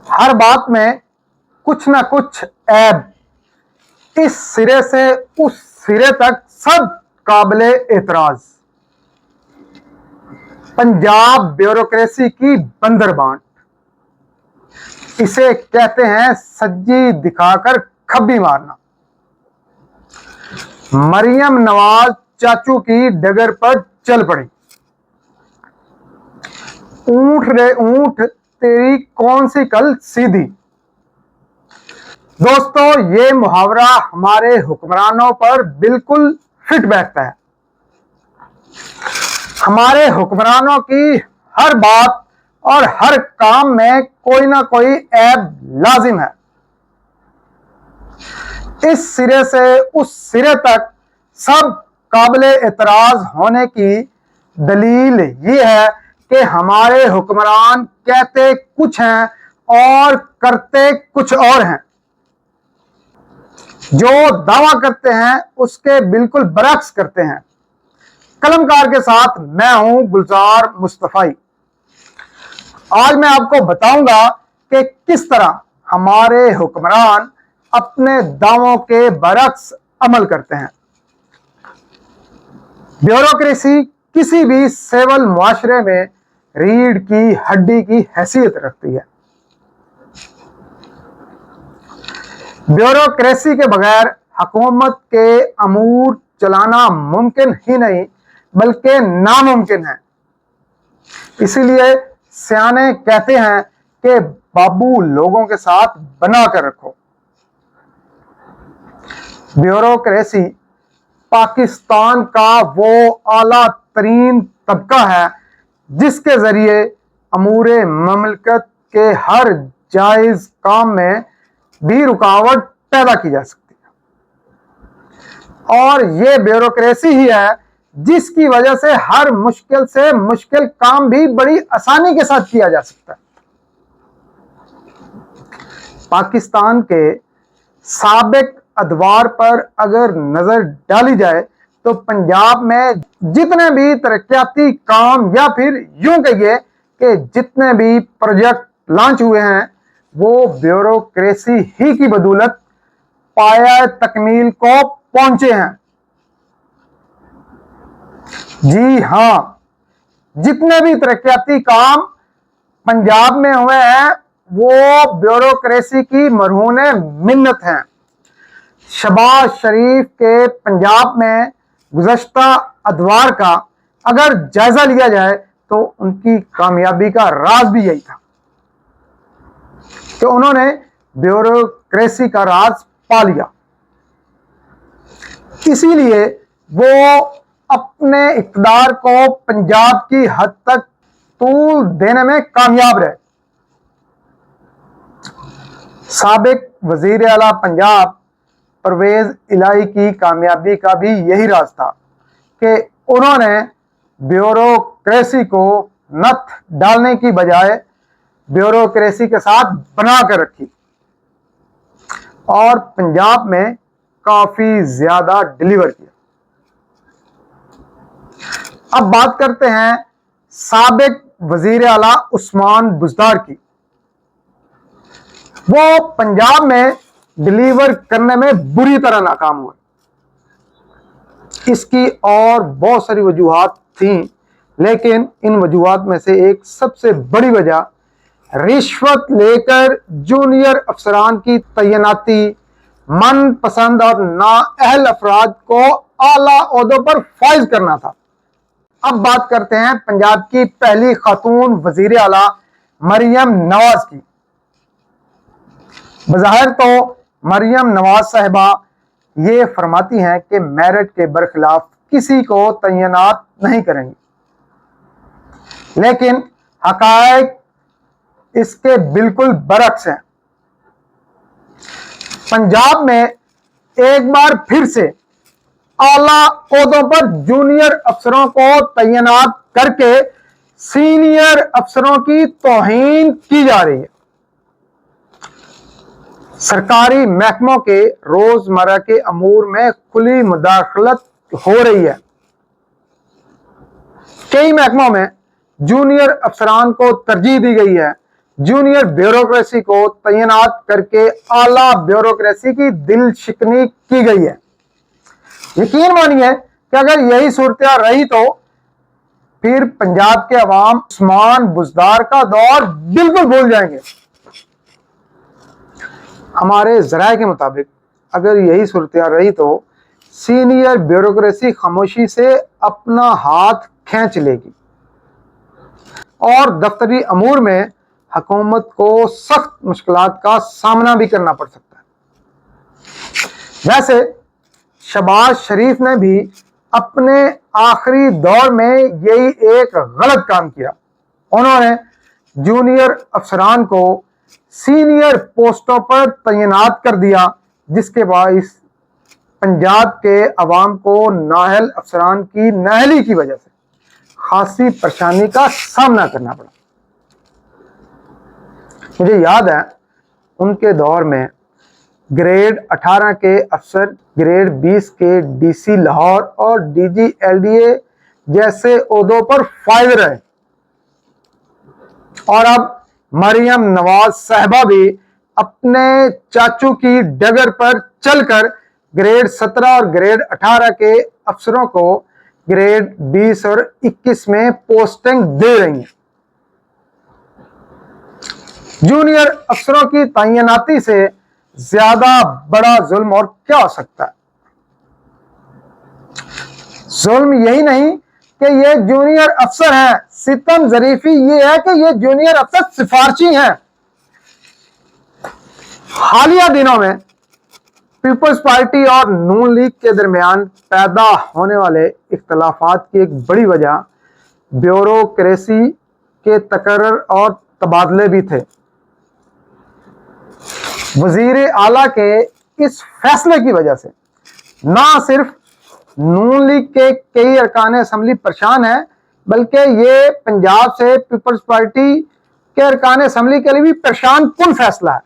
हर बात में कुछ ना कुछ ऐब, इस सिरे से उस सिरे तक सब काबिले एतराज। पंजाब ब्यूरोक्रेसी की बंदरबांट, इसे कहते हैं सज्जी दिखाकर खब्बी मारना। मरियम नवाज चाचू की डगर पर चल पड़ी। ऊंट रे ऊंट तेरी कौन सी कल सीधी। दोस्तों, ये मुहावरा हमारे हुक्मरानों पर बिल्कुल फिट बैठता है। हमारे हुक्मरानों की हर बात और हर काम में कोई ना कोई ऐब लाजिम है। इस सिरे से उस सिरे तक सब काबिले एतराज होने की दलील ये है कि हमारे हुक्मरान कहते कुछ हैं और करते कुछ और हैं। जो दावा करते हैं उसके बिल्कुल बरक्स करते हैं। कलमकार के साथ मैं हूं गुलजार मुस्तफाई। आज मैं आपको बताऊंगा कि किस तरह हमारे हुक्मरान अपने दावों के बरक्स अमल करते हैं। ब्यूरोक्रेसी किसी भी सिविल मुआशरे में रीढ़ की हड्डी की हैसियत रखती है। ब्यूरोक्रेसी के बगैर हुकूमत के अमूर चलाना मुमकिन ही नहीं बल्कि नामुमकिन है। इसीलिए सियाने कहते हैं कि बाबू लोगों के साथ बना कर रखो। ब्यूरोक्रेसी पाकिस्तान का वो आला तरीन तबका है जिसके जरिए अमूरे ममलकत के हर जायज काम में भी रुकावट पैदा की जा सकती है। और ये ब्यूरोक्रेसी ही है जिसकी वजह से हर मुश्किल से मुश्किल काम भी बड़ी आसानी के साथ किया जा सकता है। पाकिस्तान के साबिक अदवार पर अगर नजर डाली जाए तो पंजाब में जितने भी तरक्याती काम या फिर यूं कहिए कि जितने भी प्रोजेक्ट लॉन्च हुए हैं वो ब्यूरोक्रेसी ही की बदौलत पाया तकमील को पहुंचे हैं। जी हां, जितने भी तरक्याती काम पंजाब में हुए हैं वो ब्यूरोक्रेसी की मरहून मिन्नत हैं। शहबाज शरीफ के पंजाब में गुज़श्ता अदवार का अगर जायजा लिया जाए तो उनकी कामयाबी का राज भी यही था कि उन्होंने ब्यूरोक्रेसी का राज पा लिया। इसीलिए वो अपने इक़्तिदार को पंजाब की हद तक तूल देने में कामयाब रहे। साबिक वजीर आला पंजाब परवेज इलाही की कामयाबी का भी यही राज था कि उन्होंने ब्यूरोक्रेसी को नथ डालने की बजाय ब्यूरोक्रेसी के साथ बना कर रखी और पंजाब में काफी ज्यादा डिलीवर किया। अब बात करते हैं साबिक वजीर आला उस्मान बुज़दार की। वो पंजाब में डिलीवर करने में बुरी तरह नाकाम हुए। इसकी और बहुत सारी वजूहात थी, लेकिन इन वजूहात में से एक सबसे बड़ी वजह रिश्वत लेकर जूनियर अफसरान की तैनाती, मनपसंद और नाअहल अफराद को आला ओहदों पर फाइज करना था। अब बात करते हैं पंजाब की पहली खातून वजीर आला मरियम नवाज की। बज़ाहिर तो मरियम नवाज साहिबा ये फरमाती हैं कि मेरिट के बरखिलाफ किसी को तैनात नहीं करेंगी, लेकिन हकायक इसके बिल्कुल बरक्स हैं। पंजाब में एक बार फिर से आला ओहदों पर जूनियर अफसरों को तैनात करके सीनियर अफसरों की तौहीन की जा रही है। सरकारी महकमों के रोजमर्रा के अमूर में खुली मुदाखलत हो रही है। कई महकमों में जूनियर अफसरान को तरजीह दी गई है जूनियर ब्यूरोक्रेसी को तैनात करके आला ब्यूरोक्रेसी की दिल शिकनी की गई है। यकीन मानिए कि अगर यही सूरत रही तो फिर पंजाब के अवाम उस्मान बुज़दार का दौर बिल्कुल भूल जाएंगे। हमारे ज़राए के मुताबिक अगर यही सूरत रही तो सीनियर ब्यूरोक्रेसी खामोशी से अपना हाथ खींच लेगी और दफ्तरी अमूर में हुकूमत को सख्त मुश्किलात का सामना भी करना पड़ सकता है। वैसे शहबाज शरीफ ने भी अपने आखिरी दौर में यही एक गलत काम किया। उन्होंने जूनियर अफसरान को सीनियर पोस्टों पर तैनात कर दिया, जिसके बाइस पंजाब के अवाम को नाअहल अफसरान की नाअहली की वजह से खासी परेशानी का सामना करना पड़ा। मुझे याद है उनके दौर में ग्रेड 18 के अफसर ग्रेड 20 के डीसी लाहौर और डीजी एलडीए जैसे ओहदों पर फायद रहे, और अब मरियम नवाज साहिबा भी अपने चाचू की डगर पर चलकर ग्रेड 17 और ग्रेड 18 के अफसरों को ग्रेड 20 और 21 में पोस्टिंग दे रही हैं। जूनियर अफसरों की तैनाती से ज्यादा बड़ा जुल्म और क्या हो सकता है। जुल्म यही नहीं कि ये जूनियर अफसर हैं, सितम जरीफी ये है कि ये जूनियर अफसर सिफारशी हैं। हालिया दिनों में पीपल्स पार्टी और नून लीग के दरमियान पैदा होने वाले इख्तलाफात की एक बड़ी वजह ब्यूरोक्रेसी के तकर्रर और तबादले भी थे। वजीर आला के इस फैसले की वजह से ना सिर्फ नून लीग के कई अरकान असम्बली परेशान हैं, बल्कि ये पंजाब से पीपल्स पार्टी के अरकान असम्बली के लिए भी परेशान कुन फैसला है।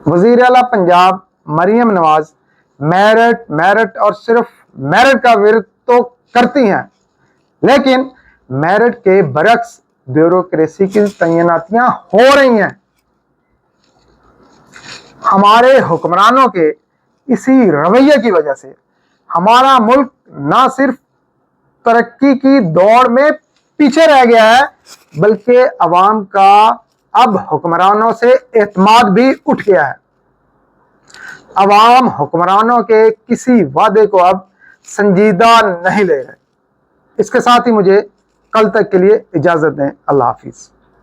वजीर आला पंजाब मरियम नवाज मेरिट और सिर्फ मेरिट का विरोध तो करती हैं, लेकिन मेरिट के बरक्स ब्यूरोक्रेसी की तैनातियां हो रही हैं। हमारे हुक्मरानों के इसी रवैये की वजह से हमारा मुल्क ना सिर्फ तरक्की की दौड़ में पीछे रह गया है, बल्कि अवाम का अब हुक्मरानों से एतमाद भी उठ गया है। अवाम हुक्मरानों के किसी वादे को अब संजीदा नहीं ले रहे। इसके साथ ही मुझे कल तक के लिए इजाजत दें। अल्लाह हाफिज।